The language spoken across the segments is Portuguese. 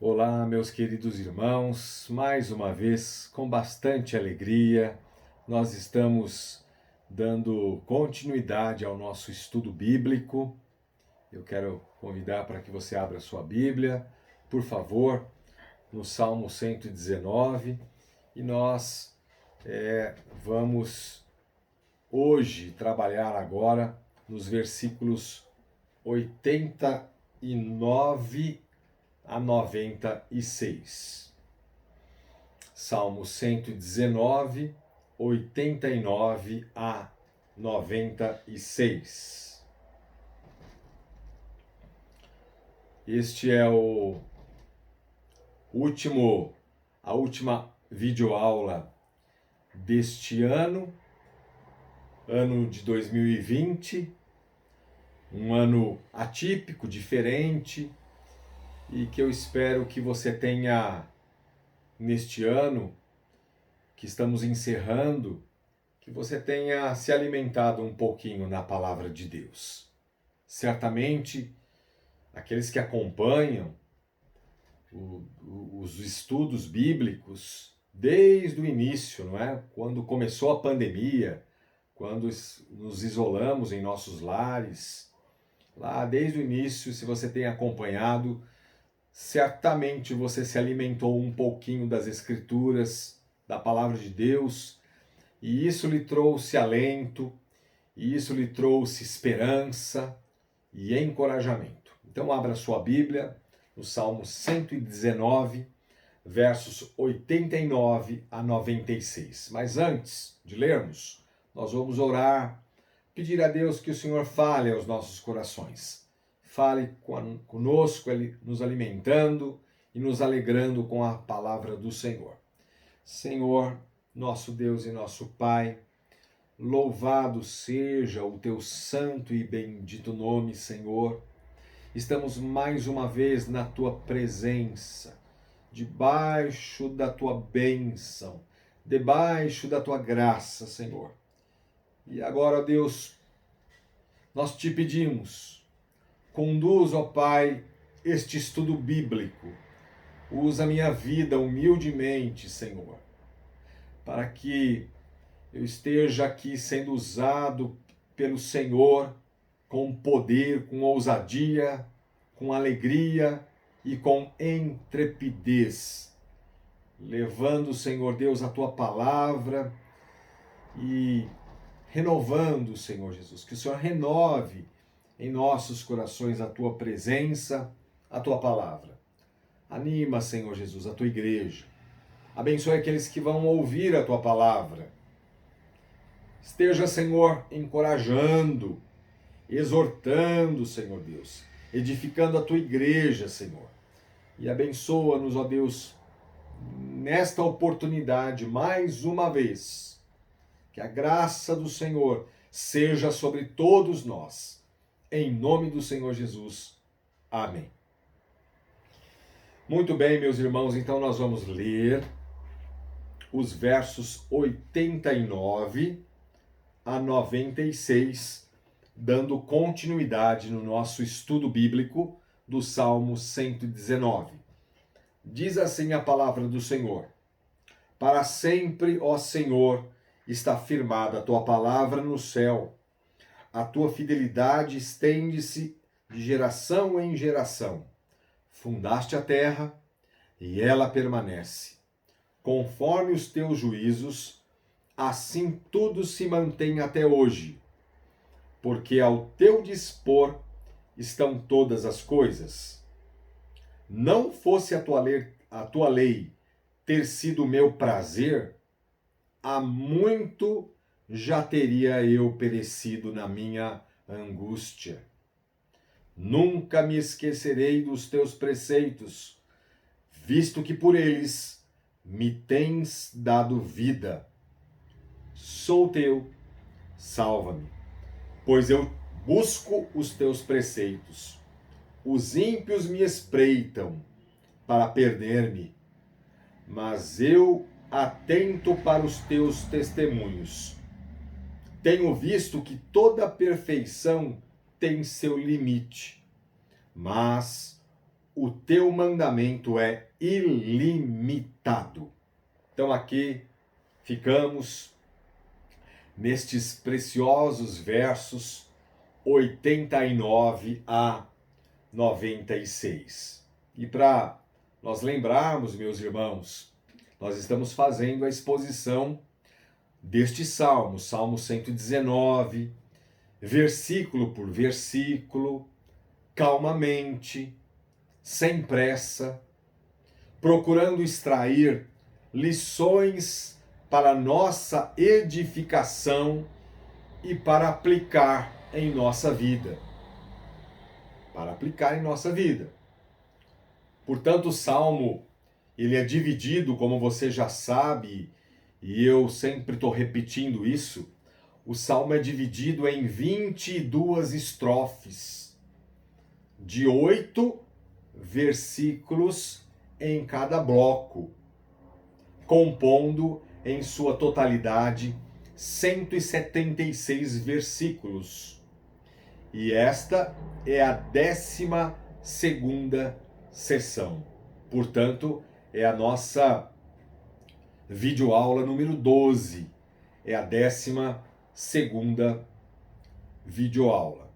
Olá, meus queridos irmãos, mais uma vez, com bastante alegria, nós estamos dando continuidade ao nosso estudo bíblico. Eu quero convidar para que você abra sua Bíblia, por favor, no Salmo 119, e nós vamos hoje trabalhar agora nos versículos 89 a 96. Salmo 119, 89 a 96. Este é a última videoaula deste ano de 2020, um ano atípico, diferente, e que eu espero que você tenha, neste ano que estamos encerrando, que você tenha se alimentado um pouquinho na palavra de Deus. Certamente, aqueles que acompanham os estudos bíblicos desde o início, não é? Quando começou a pandemia, quando nos isolamos em nossos lares, lá desde o início, se você tem acompanhado, certamente você se alimentou um pouquinho das Escrituras, da Palavra de Deus, e isso lhe trouxe alento, e isso lhe trouxe esperança e encorajamento. Então abra sua Bíblia no Salmo 119, versos 89 a 96. Mas antes de lermos, nós vamos orar, pedir a Deus que o Senhor fale aos nossos corações. Fale conosco, nos alimentando e nos alegrando com a palavra do Senhor. Senhor, nosso Deus e nosso Pai, louvado seja o teu santo e bendito nome, Senhor. Estamos mais uma vez na tua presença, debaixo da tua bênção, debaixo da tua graça, Senhor. E agora, Deus, nós te pedimos, conduz, ó Pai, este estudo bíblico. Usa minha vida humildemente, Senhor, para que eu esteja aqui sendo usado pelo Senhor com poder, com ousadia, com alegria e com intrepidez, levando, Senhor Deus, a tua palavra e renovando, Senhor Jesus, que o Senhor renove em nossos corações a tua presença, a tua palavra. Anima, Senhor Jesus, a tua igreja. Abençoe aqueles que vão ouvir a tua palavra. Esteja, Senhor, encorajando, exortando, Senhor Deus, edificando a tua igreja, Senhor. E abençoa-nos, ó Deus, nesta oportunidade, mais uma vez. Que a graça do Senhor seja sobre todos nós. Em nome do Senhor Jesus. Amém. Muito bem, meus irmãos, então nós vamos ler os versos 89 a 96, dando continuidade no nosso estudo bíblico do Salmo 119. Diz assim a palavra do Senhor: Para sempre, ó Senhor, está firmada a tua palavra no céu. A tua fidelidade estende-se de geração em geração. Fundaste a terra e ela permanece. Conforme os teus juízos, assim tudo se mantém até hoje. Porque ao teu dispor estão todas as coisas. Não fosse a tua lei ter sido meu prazer, há muito já teria eu perecido na minha angústia. Nunca me esquecerei dos teus preceitos, visto que por eles me tens dado vida. Sou teu, salva-me, pois eu busco os teus preceitos. Os ímpios me espreitam para perder-me, mas eu atento para os teus testemunhos. Tenho visto que toda perfeição tem seu limite, mas o teu mandamento é ilimitado. Então aqui ficamos nestes preciosos versos 89 a 96. E para nós lembrarmos, meus irmãos, nós estamos fazendo a exposição deste salmo, Salmo 119, versículo por versículo, calmamente, sem pressa, procurando extrair lições para nossa edificação e para aplicar em nossa vida. Para aplicar em nossa vida. Portanto, o Salmo, ele é dividido, como você já sabe, e eu sempre estou repetindo isso, o Salmo é dividido em 22 estrofes, de 8 versículos em cada bloco, compondo em sua totalidade 176 versículos. E esta é a 12ª sessão. Portanto, é a nossa videoaula número 12. É a 12ª videoaula.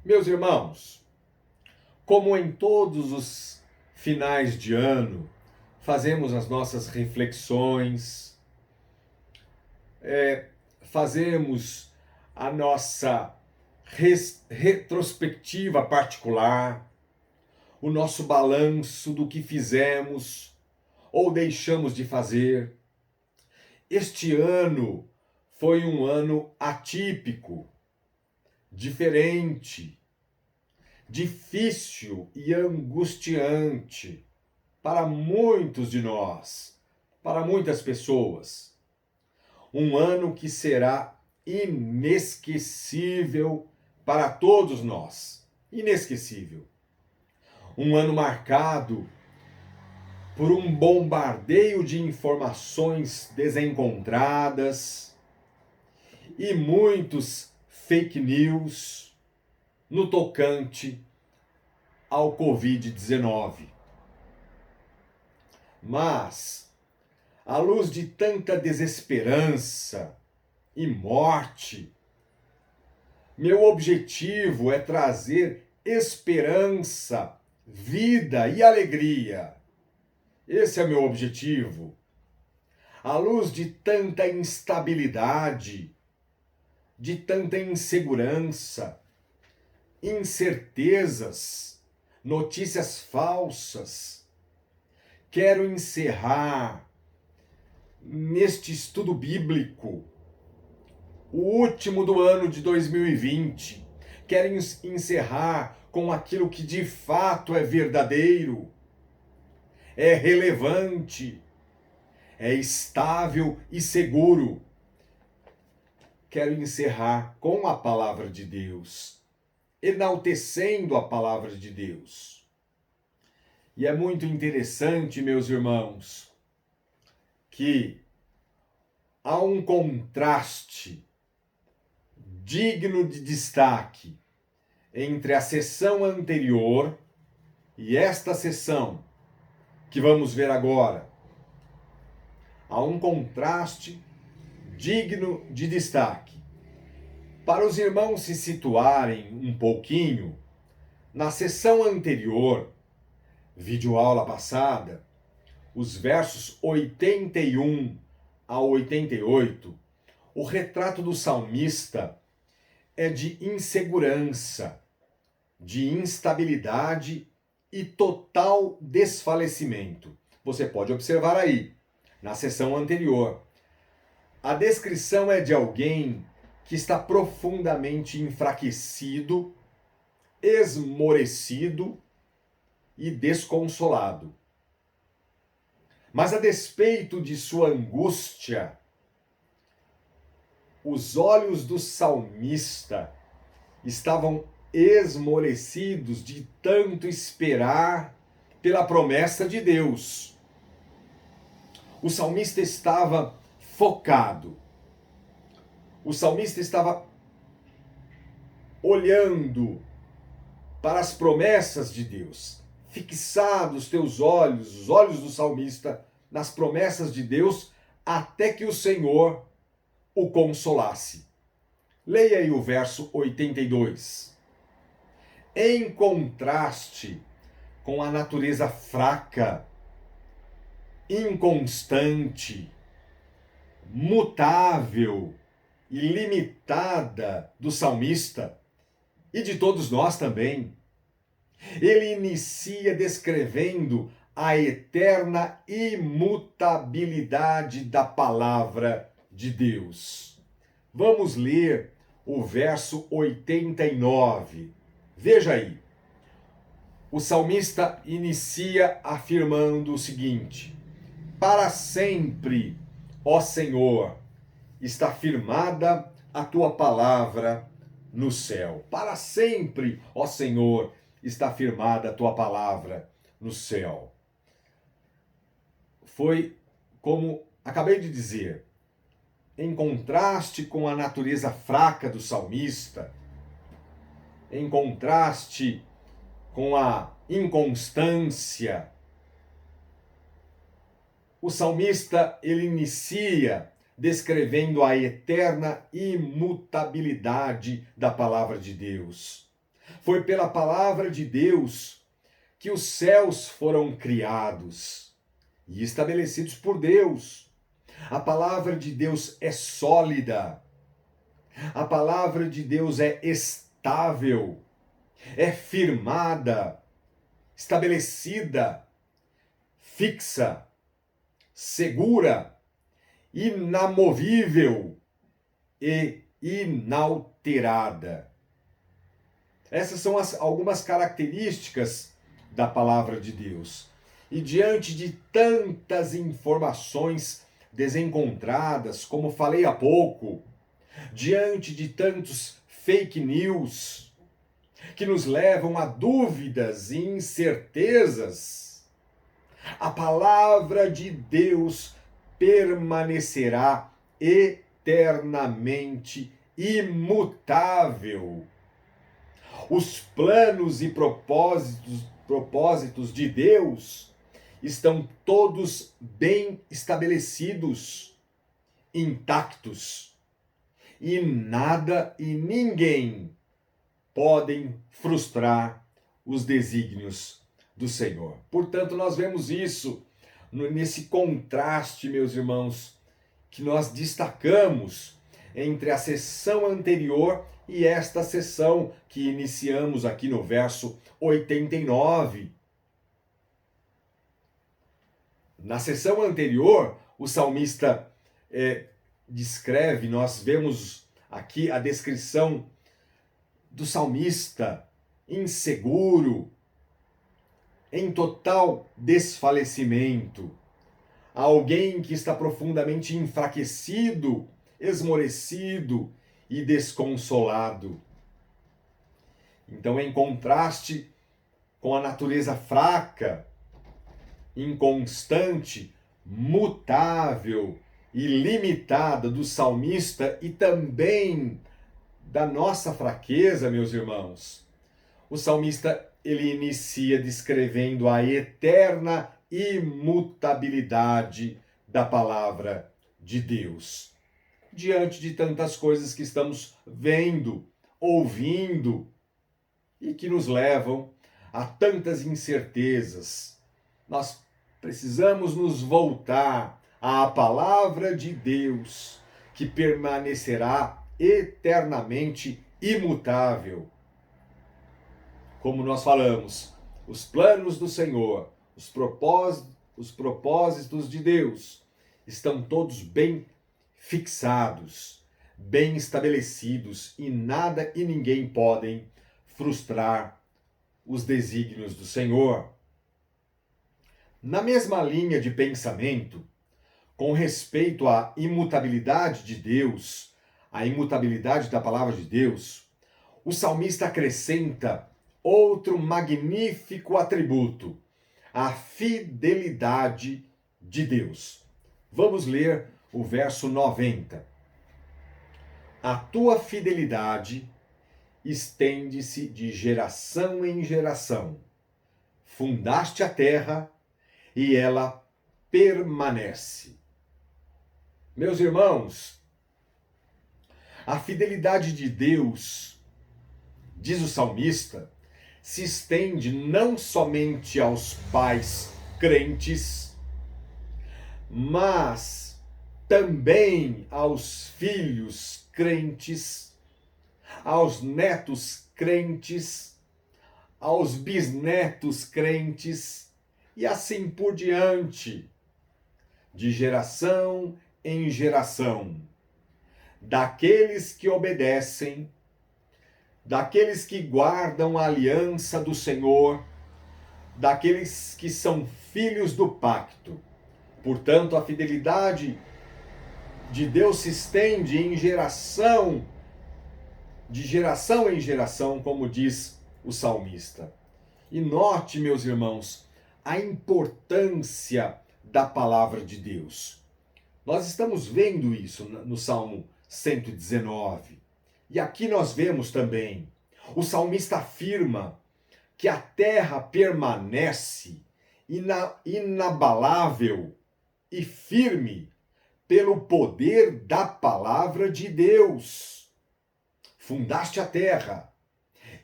Meus irmãos, como em todos os finais de ano, fazemos as nossas reflexões, fazemos a nossa retrospectiva particular, o nosso balanço do que fizemos ou deixamos de fazer. Este ano foi um ano atípico, diferente, difícil e angustiante para muitos de nós, para muitas pessoas. Um ano que será inesquecível para todos nós. Inesquecível. Um ano marcado por um bombardeio de informações desencontradas e muitos fake news no tocante ao Covid-19. Mas, à luz de tanta desesperança e morte, meu objetivo é trazer esperança, vida e alegria. Esse é meu objetivo. À luz de tanta instabilidade, de tanta insegurança, incertezas, notícias falsas, quero encerrar neste estudo bíblico, o último do ano de 2020. Quero encerrar com aquilo que de fato é verdadeiro, é relevante, é estável e seguro. Quero encerrar com a palavra de Deus, enaltecendo a palavra de Deus. E é muito interessante, meus irmãos, que há um contraste digno de destaque entre a sessão anterior e esta sessão que vamos ver agora. Há um contraste digno de destaque. Para os irmãos se situarem um pouquinho, na sessão anterior, videoaula passada, os versos 81 a 88, o retrato do salmista é de insegurança, de instabilidade e total desfalecimento. Você pode observar aí, na sessão anterior. A descrição é de alguém que está profundamente enfraquecido, esmorecido e desconsolado. Mas a despeito de sua angústia, os olhos do salmista estavam esmorecidos de tanto esperar pela promessa de Deus. O salmista estava focado. O salmista estava olhando para as promessas de Deus. Fixados os teus olhos, os olhos do salmista, nas promessas de Deus, até que o Senhor o consolasse. Leia aí o verso 82. Em contraste com a natureza fraca, inconstante, mutável e limitada do salmista, e de todos nós também, ele inicia descrevendo a eterna imutabilidade da palavra de Deus. Vamos ler o verso 89. Veja aí. O salmista inicia afirmando o seguinte: para sempre, ó Senhor, está firmada a tua palavra no céu. Para sempre, ó Senhor, está firmada a tua palavra no céu. Foi como acabei de dizer, em contraste com a natureza fraca do salmista, em contraste com a inconstância, o salmista ele inicia descrevendo a eterna imutabilidade da palavra de Deus. Foi pela palavra de Deus que os céus foram criados e estabelecidos por Deus. A palavra de Deus é sólida. A palavra de Deus é estável, é firmada, estabelecida, fixa, segura, inamovível e inalterada. Essas são algumas características da palavra de Deus. E diante de tantas informações desencontradas, como falei há pouco, diante de tantos fake news que nos levam a dúvidas e incertezas, a palavra de Deus permanecerá eternamente imutável. Os planos e propósitos de Deus estão todos bem estabelecidos, intactos, e nada e ninguém podem frustrar os desígnios do Senhor. Portanto, nós vemos isso nesse contraste, meus irmãos, que nós destacamos entre a sessão anterior e esta sessão que iniciamos aqui no verso 89. Na sessão anterior, o salmista descreve, nós vemos aqui a descrição do salmista inseguro, em total desfalecimento, alguém que está profundamente enfraquecido, esmorecido e desconsolado. Então, em contraste com a natureza fraca, inconstante, mutável e limitada do salmista e também da nossa fraqueza, meus irmãos, o salmista ele inicia descrevendo a eterna imutabilidade da palavra de Deus. Diante de tantas coisas que estamos vendo, ouvindo e que nos levam a tantas incertezas, nós precisamos nos voltar à palavra de Deus, que permanecerá eternamente imutável. Como nós falamos, os planos do Senhor, os propósitos de Deus estão todos bem fixados, bem estabelecidos, e nada e ninguém podem frustrar os desígnios do Senhor. Na mesma linha de pensamento, com respeito à imutabilidade de Deus, a imutabilidade da palavra de Deus, o salmista acrescenta outro magnífico atributo, a fidelidade de Deus. Vamos ler o verso 90. A tua fidelidade estende-se de geração em geração. Fundaste a terra e ela permanece. Meus irmãos, a fidelidade de Deus, diz o salmista, se estende não somente aos pais crentes, mas também aos filhos crentes, aos netos crentes, aos bisnetos crentes e assim por diante, de geração em geração, daqueles que obedecem, daqueles que guardam a aliança do Senhor, daqueles que são filhos do pacto. Portanto, a fidelidade de Deus se estende em geração, de geração em geração, como diz o salmista. E note, meus irmãos, a importância da palavra de Deus. Nós estamos vendo isso no Salmo 119. E aqui nós vemos também, o salmista afirma que a terra permanece inabalável e firme pelo poder da palavra de Deus. Fundaste a terra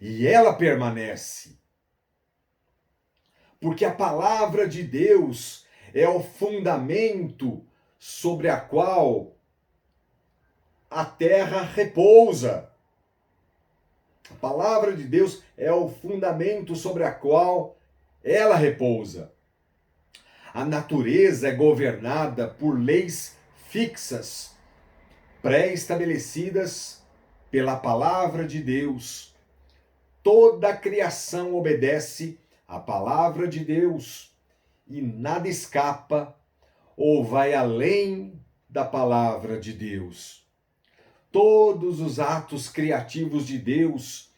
e ela permanece. Porque a palavra de Deus é o fundamento sobre a qual a terra repousa. A palavra de Deus é o fundamento sobre a qual ela repousa. A natureza é governada por leis fixas, pré-estabelecidas pela palavra de Deus. Toda a criação obedece à palavra de Deus e nada escapa ou vai além da palavra de Deus. Todos os atos criativos de Deus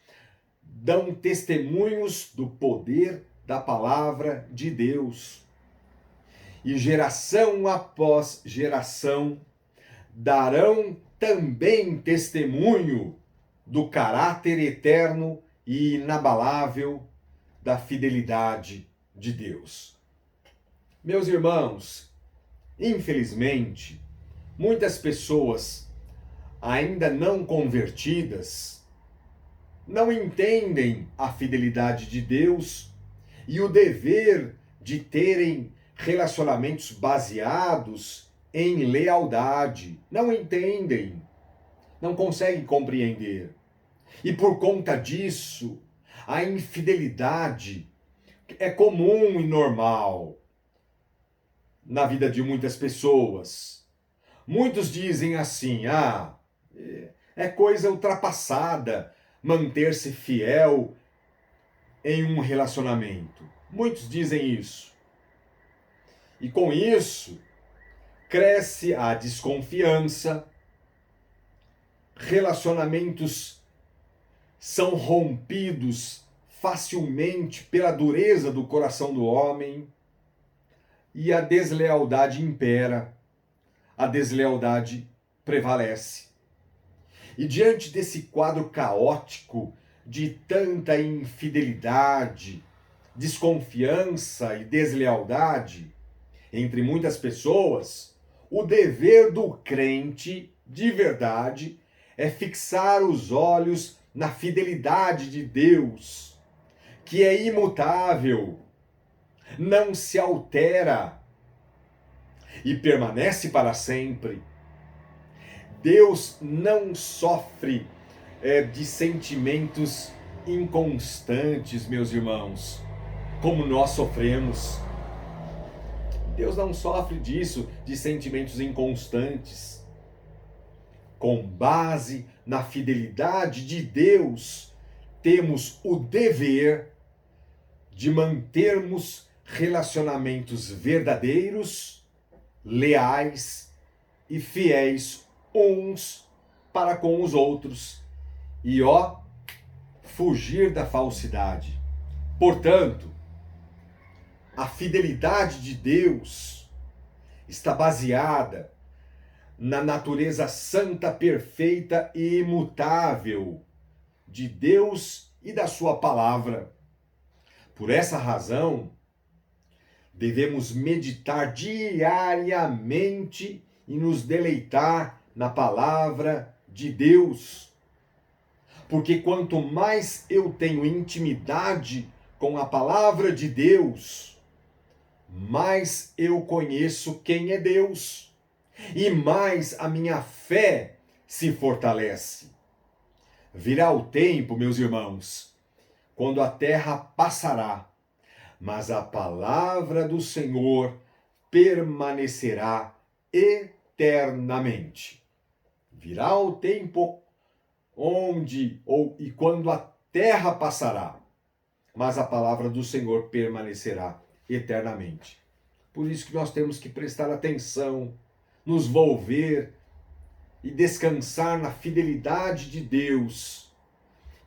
dão testemunhos do poder da palavra de Deus. E geração após geração darão também testemunho do caráter eterno e inabalável da fidelidade de Deus. Meus irmãos, infelizmente, muitas pessoas ainda não convertidas não entendem a fidelidade de Deus e o dever de terem relacionamentos baseados em lealdade. Não entendem, não conseguem compreender. E por conta disso, a infidelidade é comum e normal na vida de muitas pessoas. Muitos dizem assim: é coisa ultrapassada manter-se fiel em um relacionamento. Muitos dizem isso. E com isso, cresce a desconfiança, relacionamentos são rompidos facilmente pela dureza do coração do homem e a deslealdade impera, a deslealdade prevalece. E diante desse quadro caótico de tanta infidelidade, desconfiança e deslealdade entre muitas pessoas, o dever do crente de verdade é fixar os olhos na fidelidade de Deus, que é imutável, não se altera e permanece para sempre. Deus não sofre de sentimentos inconstantes, meus irmãos, como nós sofremos. Deus não sofre disso, de sentimentos inconstantes. Com base na fidelidade de Deus, temos o dever de mantermos relacionamentos verdadeiros, leais e fiéis uns para com os outros. E fugir da falsidade. Portanto, a fidelidade de Deus está baseada na natureza santa, perfeita e imutável de Deus e da sua palavra. Por essa razão, devemos meditar diariamente e nos deleitar na palavra de Deus. Porque quanto mais eu tenho intimidade com a palavra de Deus, mais eu conheço quem é Deus e mais a minha fé se fortalece. Virá o tempo, meus irmãos, quando a terra passará, mas a palavra do Senhor permanecerá eternamente. Virá o tempo e quando a terra passará, mas a palavra do Senhor permanecerá eternamente. Por isso que nós temos que prestar atenção, nos volver e descansar na fidelidade de Deus,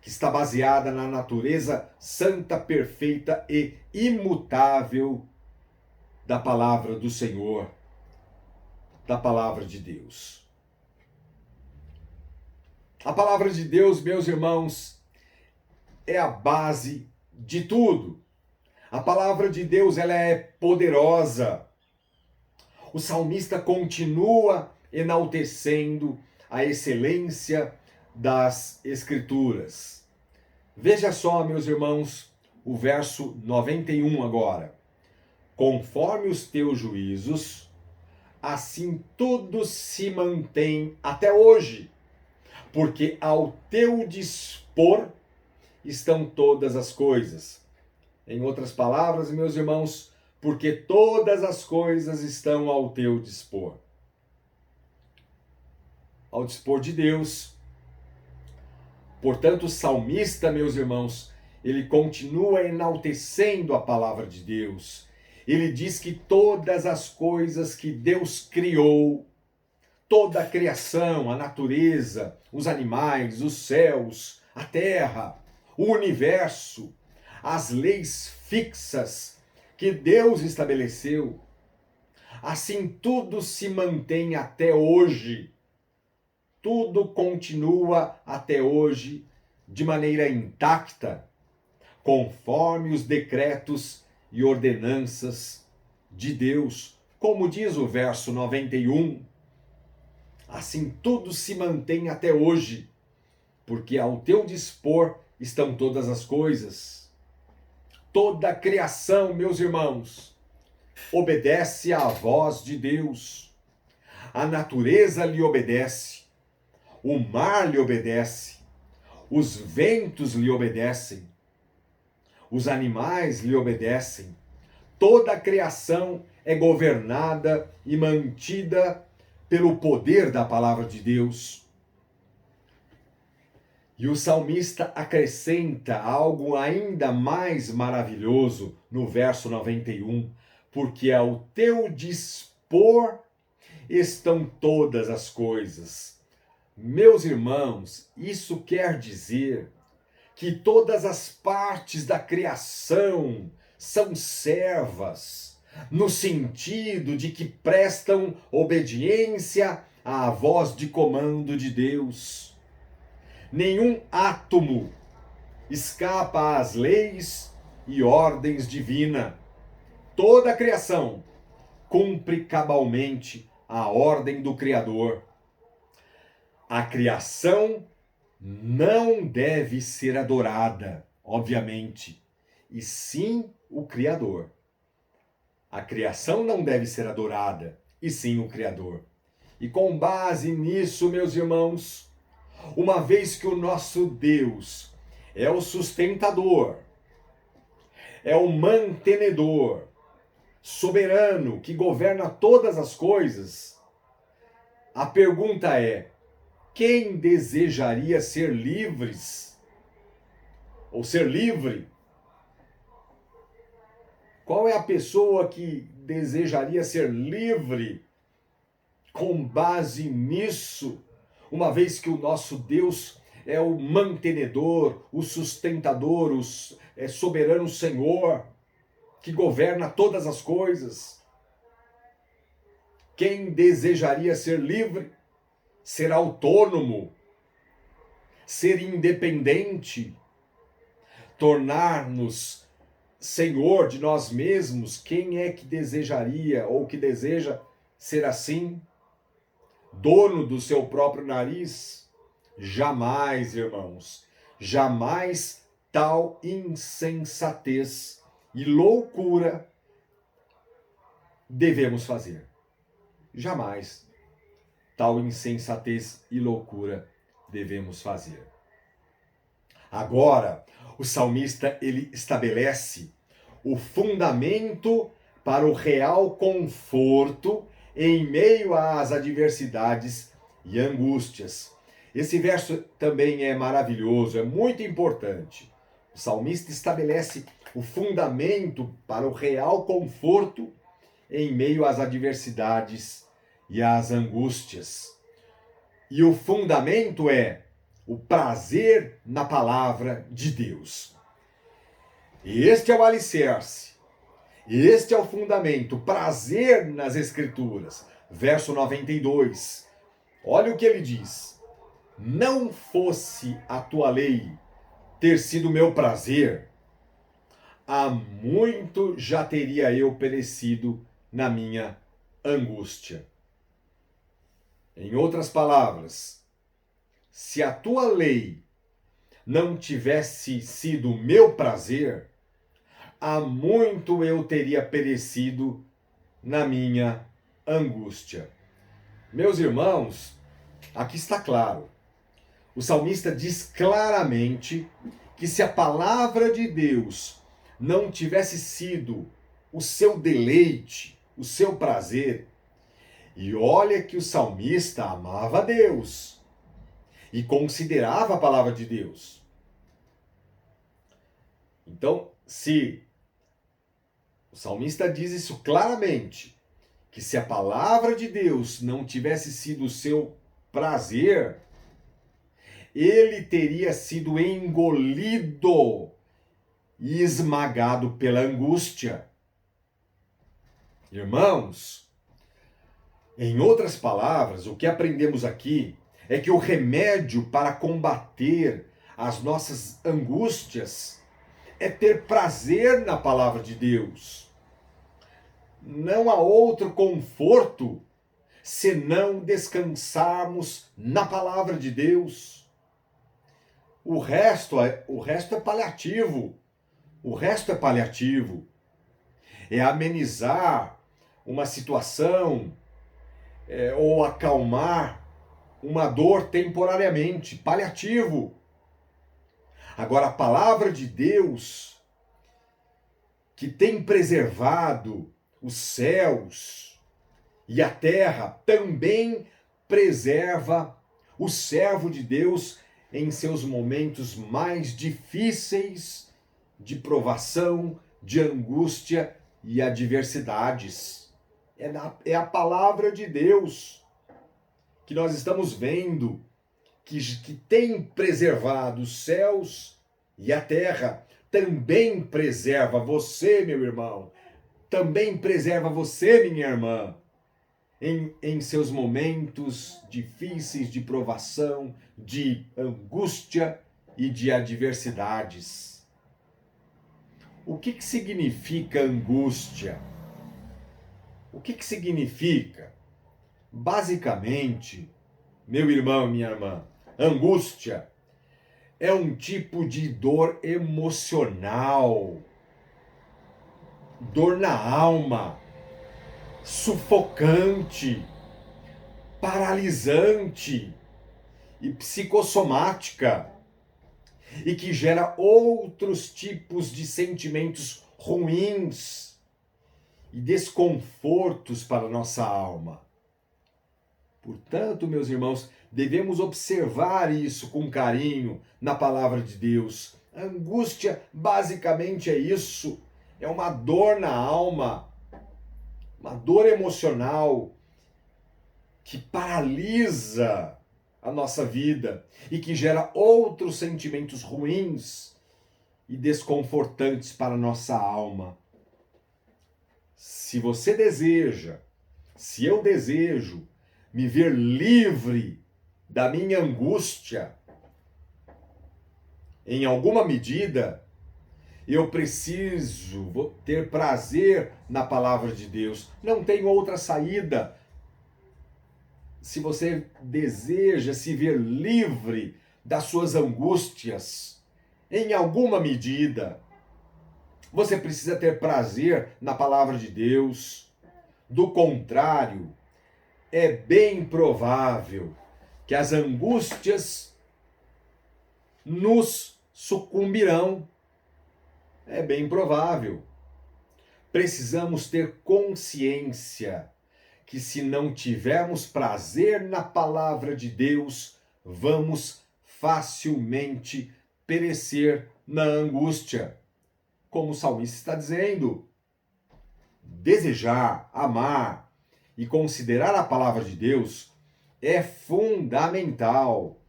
que está baseada na natureza santa, perfeita e imutável da palavra do Senhor, da palavra de Deus. A palavra de Deus, meus irmãos, é a base de tudo. A palavra de Deus, ela é poderosa. O salmista continua enaltecendo a excelência das Escrituras. Veja só, meus irmãos, o verso 91 agora. Conforme os teus juízos, assim tudo se mantém até hoje, porque ao teu dispor estão todas as coisas. Em outras palavras, meus irmãos, porque todas as coisas estão ao teu dispor. Ao dispor de Deus. Portanto, o salmista, meus irmãos, ele continua enaltecendo a palavra de Deus. Ele diz que todas as coisas que Deus criou, toda a criação, a natureza, os animais, os céus, a terra, o universo, as leis fixas que Deus estabeleceu, assim tudo se mantém até hoje. Tudo continua até hoje de maneira intacta, conforme os decretos e ordenanças de Deus, como diz o verso 91. Assim tudo se mantém até hoje, porque ao teu dispor estão todas as coisas. Toda a criação, meus irmãos, obedece à voz de Deus. A natureza lhe obedece. O mar lhe obedece, os ventos lhe obedecem, os animais lhe obedecem. Toda a criação é governada e mantida pelo poder da palavra de Deus. E o salmista acrescenta algo ainda mais maravilhoso no verso 91, porque ao teu dispor estão todas as coisas. Meus irmãos, isso quer dizer que todas as partes da criação são servas, no sentido de que prestam obediência à voz de comando de Deus. Nenhum átomo escapa às leis e ordens divinas. Toda a criação cumpre cabalmente a ordem do Criador. A criação não deve ser adorada, obviamente, e sim o Criador. A criação não deve ser adorada, e sim o Criador. E com base nisso, meus irmãos, uma vez que o nosso Deus é o sustentador, é o mantenedor, soberano, que governa todas as coisas, a pergunta é: quem desejaria ser livres? Ou ser livre? Qual é a pessoa que desejaria ser livre com base nisso? Uma vez que o nosso Deus é o mantenedor, o sustentador, é soberano Senhor, que governa todas as coisas. Quem desejaria ser livre? Ser autônomo, ser independente, tornar-nos senhor de nós mesmos. Quem é que desejaria ou que deseja ser assim? Dono do seu próprio nariz? Jamais, irmãos, jamais tal insensatez e loucura devemos fazer. Jamais tal insensatez e loucura devemos fazer. Agora, o salmista ele estabelece o fundamento para o real conforto em meio às adversidades e angústias. Esse verso também é maravilhoso, é muito importante. O salmista estabelece o fundamento para o real conforto em meio às adversidades e às angústias. E o fundamento é o prazer na palavra de Deus. Este é o alicerce, este é o fundamento, prazer nas Escrituras. Verso 92, olha o que ele diz: não fosse a tua lei ter sido meu prazer, há muito já teria eu perecido na minha angústia. Em outras palavras, se a tua lei não tivesse sido meu prazer, há muito eu teria perecido na minha angústia. Meus irmãos, aqui está claro. O salmista diz claramente que se a palavra de Deus não tivesse sido o seu deleite, o seu prazer, e olha que o salmista amava Deus e considerava a palavra de Deus. Então, se o salmista diz isso claramente, que se a palavra de Deus não tivesse sido o seu prazer, ele teria sido engolido e esmagado pela angústia. Irmãos, em outras palavras, o que aprendemos aqui é que o remédio para combater as nossas angústias é ter prazer na palavra de Deus. Não há outro conforto senão descansarmos na palavra de Deus. O resto é paliativo. O resto é paliativo. É amenizar uma situação, ou acalmar uma dor temporariamente. Paliativo. Agora, a palavra de Deus, que tem preservado os céus e a terra, também preserva o servo de Deus em seus momentos mais difíceis de provação, de angústia e adversidades. É a palavra de Deus que nós estamos vendo, que tem preservado os céus e a terra. Também preserva você, meu irmão. Também preserva você, minha irmã, em seus momentos difíceis de provação, de angústia e de adversidades. O que significa angústia? O que significa? Basicamente, meu irmão e minha irmã, angústia é um tipo de dor emocional, dor na alma, sufocante, paralisante e psicossomática, e que gera outros tipos de sentimentos ruins e desconfortos para a nossa alma. Portanto, meus irmãos, devemos observar isso com carinho na palavra de Deus. A angústia basicamente é isso, é uma dor na alma, uma dor emocional que paralisa a nossa vida e que gera outros sentimentos ruins e desconfortantes para a nossa alma. Se você deseja, se eu desejo me ver livre da minha angústia, em alguma medida, eu preciso ter prazer na palavra de Deus. Não tem outra saída. Se você deseja se ver livre das suas angústias, em alguma medida, você precisa ter prazer na palavra de Deus. Do contrário, é bem provável que as angústias nos sucumbirão. É bem provável. Precisamos ter consciência que se não tivermos prazer na palavra de Deus, vamos facilmente perecer na angústia. Como o salmista está dizendo, desejar, amar e considerar a palavra de Deus é fundamental.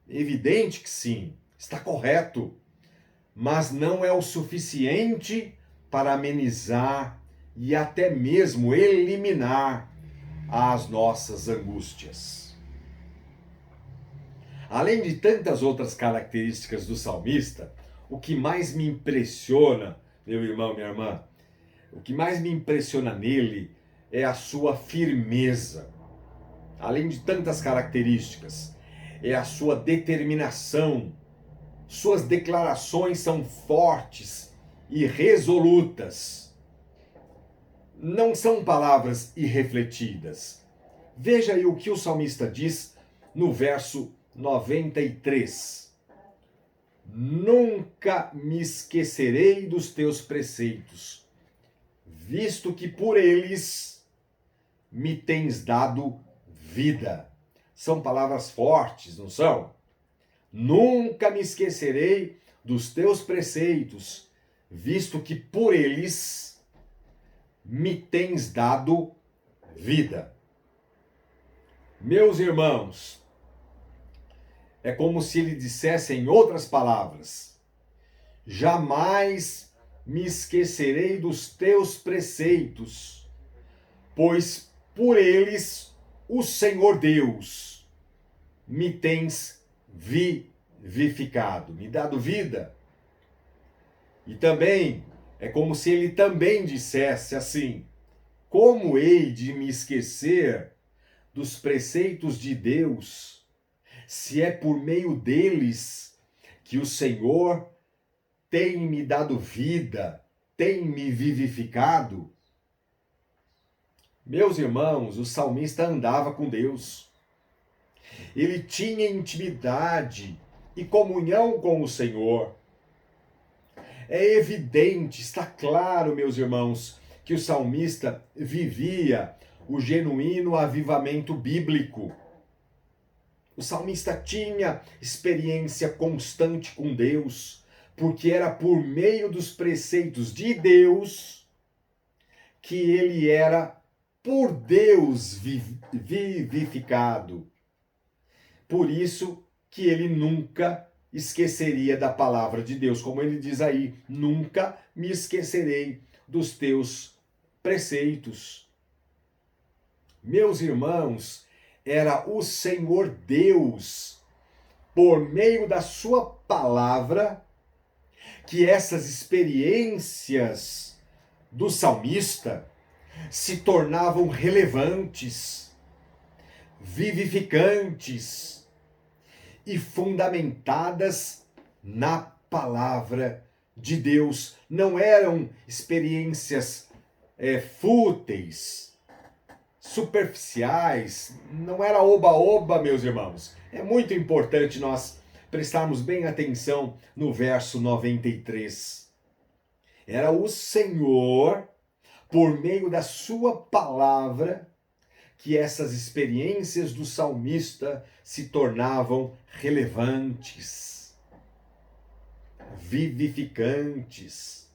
Evidente que sim, está correto, mas não é o suficiente para amenizar e até mesmo eliminar as nossas angústias. Além de tantas outras características do salmista, o que mais me impressiona, meu irmão, minha irmã, o que mais me impressiona nele é a sua firmeza. Além de tantas características, é a sua determinação. Suas declarações são fortes e resolutas. Não são palavras irrefletidas. Veja aí o que o salmista diz no verso 93. Nunca me esquecerei dos teus preceitos, visto que por eles me tens dado vida. São palavras fortes, não são? Nunca me esquecerei dos teus preceitos, visto que por eles me tens dado vida. Meus irmãos, é como se ele dissesse em outras palavras: jamais me esquecerei dos teus preceitos, pois por eles o Senhor Deus me tens vivificado, me dado vida. E também é como se ele também dissesse assim: como hei de me esquecer dos preceitos de Deus, se é por meio deles que o Senhor tem me dado vida, tem me vivificado? Meus irmãos, o salmista andava com Deus. Ele tinha intimidade e comunhão com o Senhor. É evidente, está claro, meus irmãos, que o salmista vivia o genuíno avivamento bíblico. O salmista tinha experiência constante com Deus, porque era por meio dos preceitos de Deus que ele era por Deus vivificado. Por isso que ele nunca esqueceria da palavra de Deus, como ele diz aí: nunca me esquecerei dos teus preceitos. Meus irmãos, era o Senhor Deus, por meio da sua palavra, que essas experiências do salmista se tornavam relevantes, vivificantes e fundamentadas na palavra de Deus. Não eram experiências fúteis, superficiais, não era oba-oba, meus irmãos. É muito importante nós prestarmos bem atenção no verso 93. Era o Senhor, por meio da sua palavra, que essas experiências do salmista se tornavam relevantes, vivificantes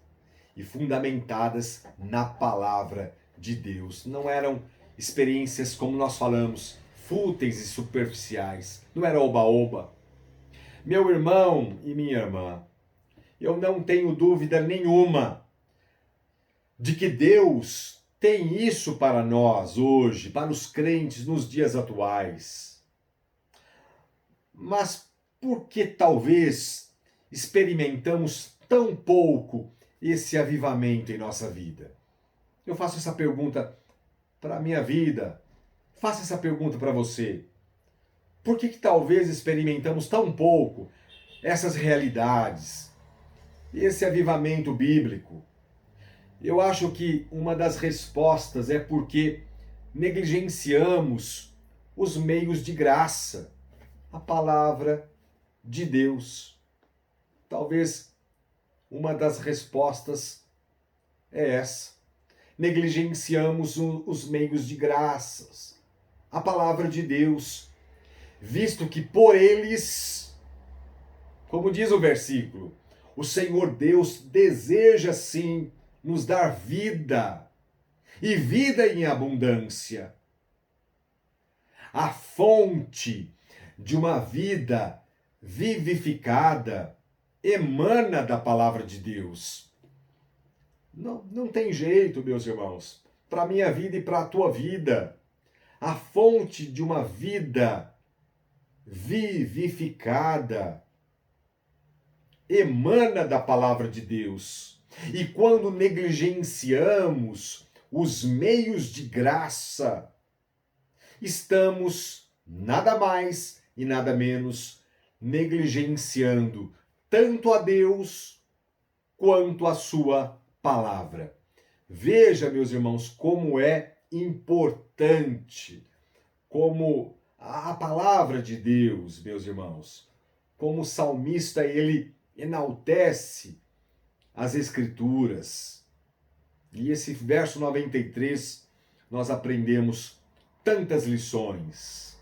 e fundamentadas na palavra de Deus. Não eram experiências, como nós falamos, fúteis e superficiais. Não era oba-oba. Meu irmão e minha irmã, eu não tenho dúvida nenhuma de que Deus tem isso para nós hoje, para os crentes nos dias atuais. Mas por que talvez experimentamos tão pouco esse avivamento em nossa vida? Eu faço essa pergunta para a minha vida, faço essa pergunta para você. Por que talvez experimentamos tão pouco essas realidades, esse avivamento bíblico? Eu acho que uma das respostas é porque negligenciamos os meios de graça, a palavra de Deus. Talvez uma das respostas é essa. Negligenciamos os meios de graças, a palavra de Deus, visto que por eles, como diz o versículo, o Senhor Deus deseja sim nos dar vida, e vida em abundância. A fonte de uma vida vivificada emana da palavra de Deus. Não tem jeito, meus irmãos, para a minha vida e para a tua vida. A fonte de uma vida vivificada emana da palavra de Deus. E quando negligenciamos os meios de graça, estamos nada mais e nada menos negligenciando tanto a Deus quanto a sua palavra. Veja, meus irmãos, como é importante, como a palavra de Deus, meus irmãos, como o salmista ele enaltece as Escrituras. E esse verso 93, nós aprendemos tantas lições.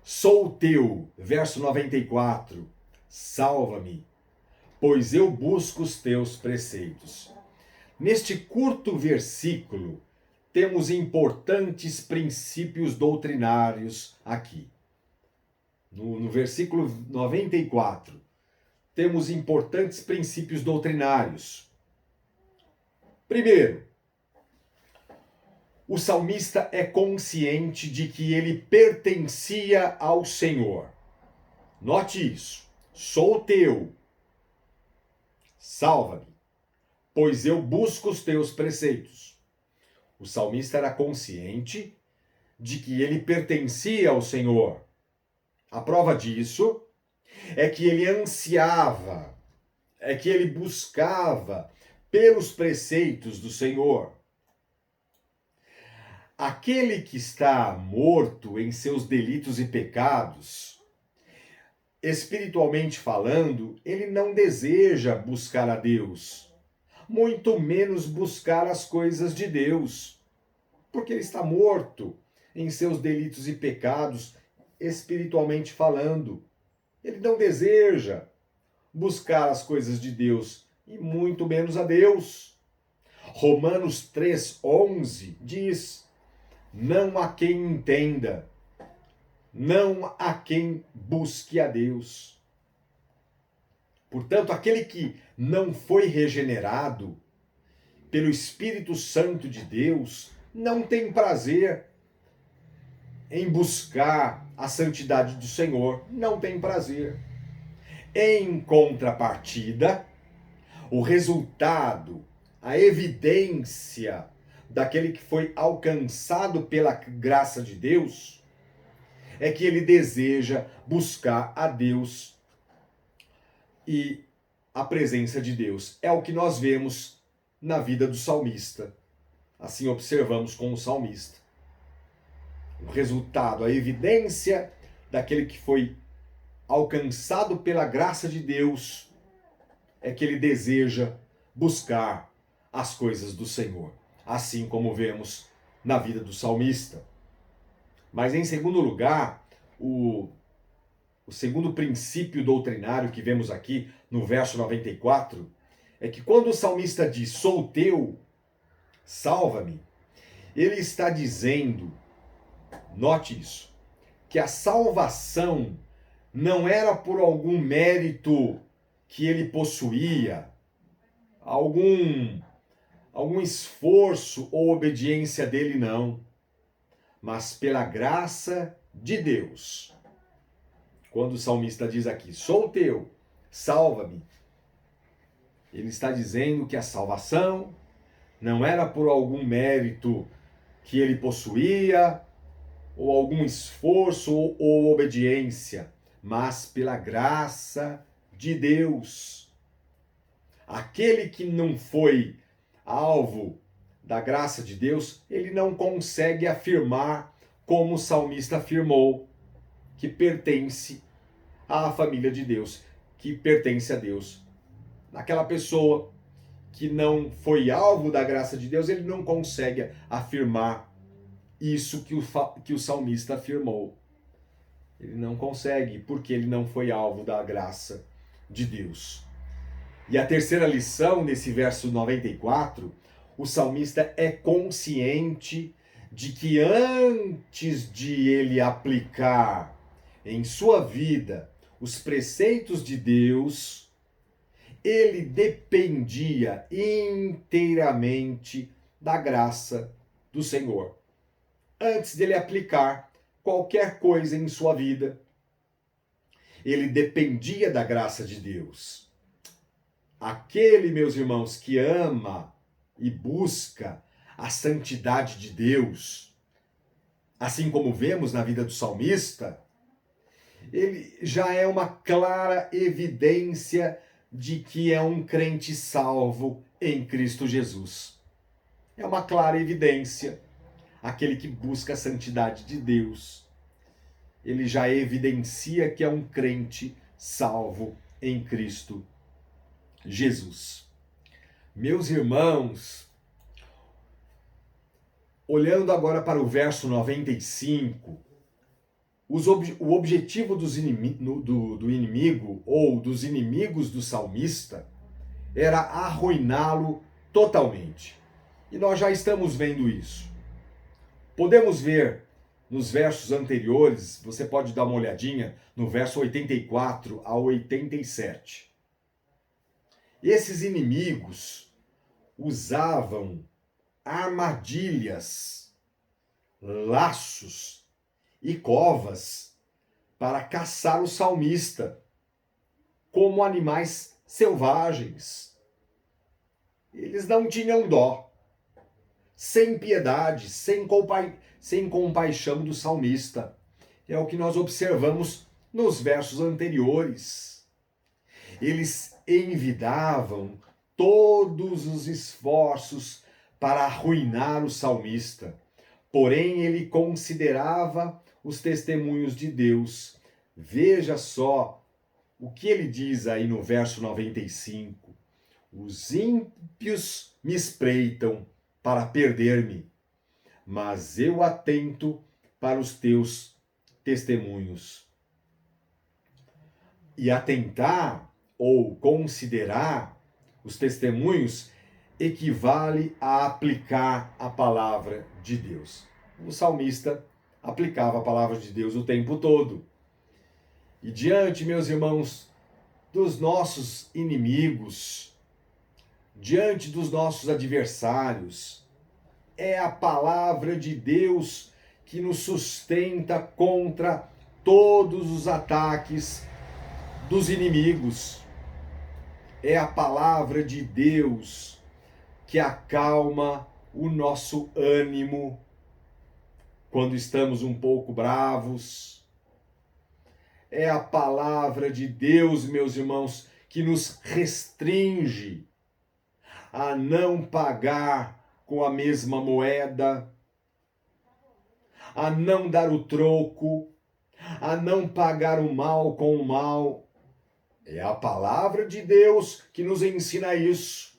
Sou teu, verso 94, salva-me, pois eu busco os teus preceitos. Neste curto versículo, temos importantes princípios doutrinários aqui. No versículo 94, temos importantes princípios doutrinários. Primeiro, o salmista é consciente de que ele pertencia ao Senhor. Note isso. Sou teu, salva-me, pois eu busco os teus preceitos. O salmista era consciente de que ele pertencia ao Senhor. A prova disso é que ele ansiava, é que ele buscava pelos preceitos do Senhor. Aquele que está morto em seus delitos e pecados, espiritualmente falando, ele não deseja buscar a Deus, muito menos buscar as coisas de Deus, porque ele está morto em seus delitos e pecados, espiritualmente falando. Ele não deseja buscar as coisas de Deus, e muito menos a Deus. Romanos 3:11 diz: não há quem entenda, não há quem busque a Deus. Portanto, aquele que não foi regenerado pelo Espírito Santo de Deus não tem prazer em buscar a santidade do Senhor, não tem prazer. Em contrapartida, o resultado, a evidência daquele que foi alcançado pela graça de Deus é que ele deseja buscar a Deus e a presença de Deus. É o que nós vemos na vida do salmista. Assim observamos com o salmista. O resultado, a evidência daquele que foi alcançado pela graça de Deus é que ele deseja buscar as coisas do Senhor, assim como vemos na vida do salmista. Mas em segundo lugar, o segundo princípio doutrinário que vemos aqui no verso 94 é que quando o salmista diz, sou teu, salva-me, ele está dizendo, note isso, que a salvação não era por algum mérito que ele possuía, algum esforço ou obediência dele, não, mas pela graça de Deus. quando o salmista diz aqui, sou teu, salva-me, ele está dizendo que a salvação não era por algum mérito que ele possuía, ou algum esforço ou obediência, mas pela graça de Deus. Aquele que não foi alvo da graça de Deus, ele não consegue afirmar, como o salmista afirmou, que pertence à família de Deus, que pertence a Deus. Aquela pessoa que não foi alvo da graça de Deus, ele não consegue afirmar isso que o salmista afirmou. Ele não consegue, porque ele não foi alvo da graça de Deus. E a terceira lição, nesse verso 94, o salmista é consciente de que antes de ele aplicar em sua vida os preceitos de Deus, ele dependia inteiramente da graça do Senhor. Antes dele aplicar qualquer coisa em sua vida, ele dependia da graça de Deus. Aquele, meus irmãos, que ama e busca a santidade de Deus, assim como vemos na vida do salmista, ele já é uma clara evidência de que é um crente salvo em Cristo Jesus. É uma clara evidência. Aquele que busca a santidade de Deus, ele já evidencia que é um crente salvo em Cristo Jesus. Meus irmãos, olhando agora para o verso 95, o objetivo do inimigo ou dos inimigos do salmista era arruiná-lo totalmente. E nós já estamos vendo isso. Podemos ver nos versos anteriores, você pode dar uma olhadinha no verso 84 a 87. Esses inimigos usavam armadilhas, laços e covas para caçar o salmista, como animais selvagens. Eles não tinham dó, sem piedade, sem compaixão do salmista. É o que nós observamos nos versos anteriores. Eles envidavam todos os esforços para arruinar o salmista, porém ele considerava os testemunhos de Deus. Veja só o que ele diz aí no verso 95. Os ímpios me espreitam para perder-me, mas eu atento para os teus testemunhos. E atentar ou considerar os testemunhos equivale a aplicar a palavra de Deus. O salmista aplicava a palavra de Deus o tempo todo. E diante, meus irmãos, dos nossos inimigos, diante dos nossos adversários, é a palavra de Deus que nos sustenta contra todos os ataques dos inimigos. É a palavra de Deus que acalma o nosso ânimo quando estamos um pouco bravos. É a palavra de Deus, meus irmãos, que nos restringe a não pagar com a mesma moeda, a não dar o troco, a não pagar o mal com o mal. É a palavra de Deus que nos ensina isso,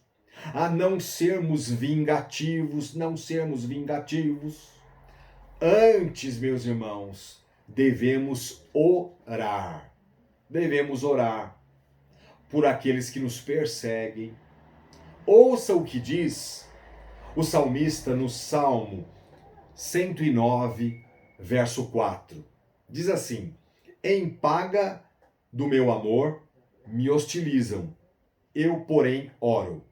a não sermos vingativos, não sermos vingativos. Antes, meus irmãos, devemos orar por aqueles que nos perseguem. Ouça o que diz o salmista no Salmo 109, verso 4. Diz assim: em paga do meu amor me hostilizam, eu, porém, oro.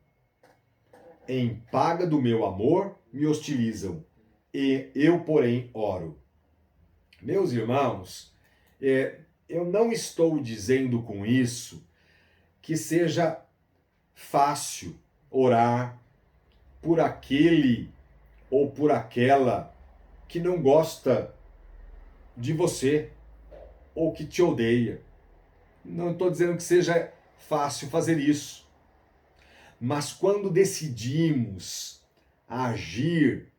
Em paga do meu amor me hostilizam, e eu, porém, oro. Meus irmãos, eu não estou dizendo com isso que seja fácil orar por aquele ou por aquela que não gosta de você ou que te odeia. Não estou dizendo que seja fácil fazer isso. Mas quando decidimos agir,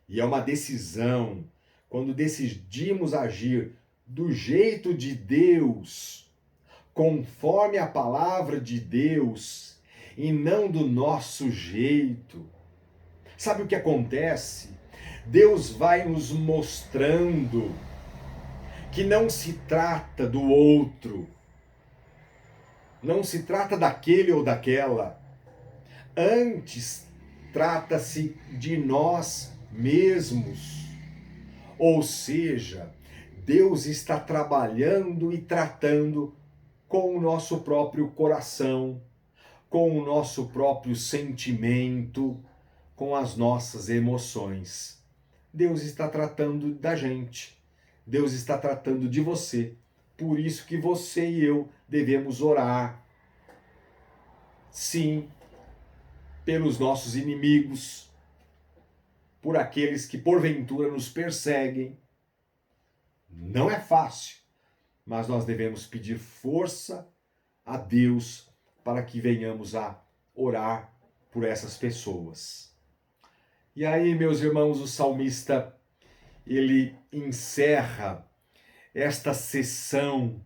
e é uma decisão, quando decidimos agir do jeito de Deus, conforme a palavra de Deus, e não do nosso jeito, sabe o que acontece? Deus vai nos mostrando que não se trata do outro, não se trata daquele ou daquela. Antes, trata-se de nós mesmos. Ou seja, Deus está trabalhando e tratando com o nosso próprio coração, com o nosso próprio sentimento, com as nossas emoções. Deus está tratando da gente. Deus está tratando de você. Por isso que você e eu devemos orar. Sim, pelos nossos inimigos, por aqueles que porventura nos perseguem. Não é fácil, mas nós devemos pedir força a Deus para que venhamos a orar por essas pessoas. E aí, meus irmãos, o salmista, ele encerra esta sessão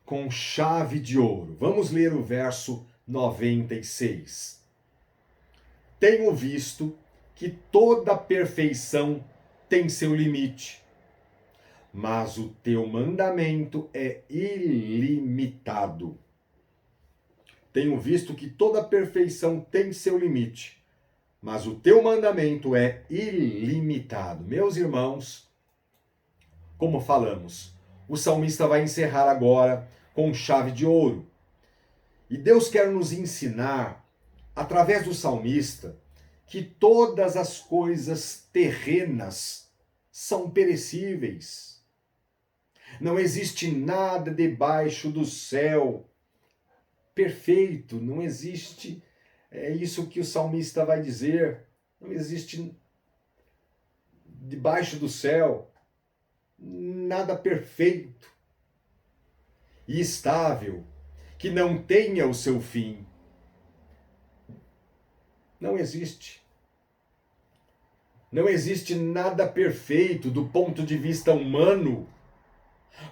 com chave de ouro. Vamos ler o verso 96. Tenho visto que toda perfeição tem seu limite, mas o teu mandamento é ilimitado. Tenho visto que toda perfeição tem seu limite, mas o teu mandamento é ilimitado. Meus irmãos, como falamos, o salmista vai encerrar agora com chave de ouro. E Deus quer nos ensinar, através do salmista, que todas as coisas terrenas são perecíveis. Não existe nada debaixo do céu perfeito, não existe, é isso que o salmista vai dizer, não existe debaixo do céu nada perfeito e estável, que não tenha o seu fim. Não existe. Não existe nada perfeito do ponto de vista humano,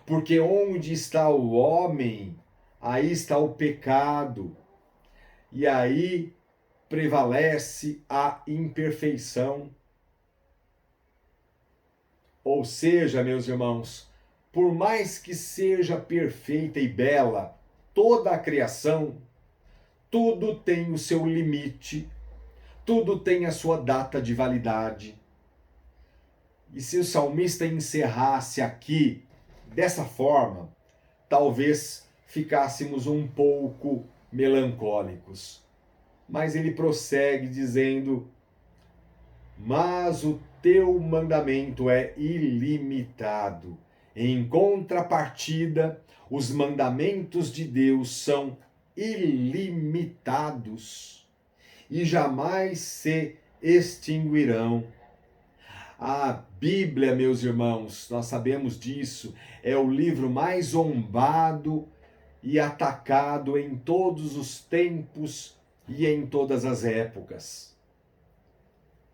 porque onde está o homem, aí está o pecado, e aí prevalece a imperfeição. Ou seja, meus irmãos, por mais que seja perfeita e bela toda a criação, tudo tem o seu limite, tudo tem a sua data de validade. E se o salmista encerrasse aqui dessa forma, talvez ficássemos um pouco melancólicos. Mas ele prossegue dizendo: mas o teu mandamento é ilimitado. Em contrapartida, os mandamentos de Deus são ilimitados e jamais se extinguirão. A Bíblia, meus irmãos, nós sabemos disso, é o livro mais zombado e atacado em todos os tempos e em todas as épocas.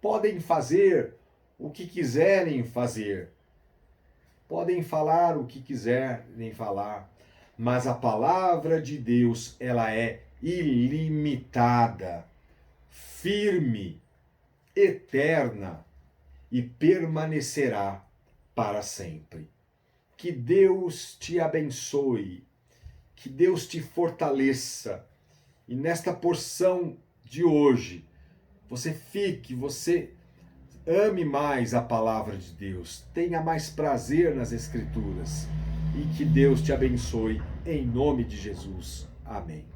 Podem fazer o que quiserem fazer, podem falar o que quiserem falar, mas a palavra de Deus, ela é ilimitada, firme, eterna e permanecerá para sempre. Que Deus te abençoe, que Deus te fortaleça e nesta porção de hoje, você ame mais a palavra de Deus, tenha mais prazer nas Escrituras e que Deus te abençoe em nome de Jesus. Amém.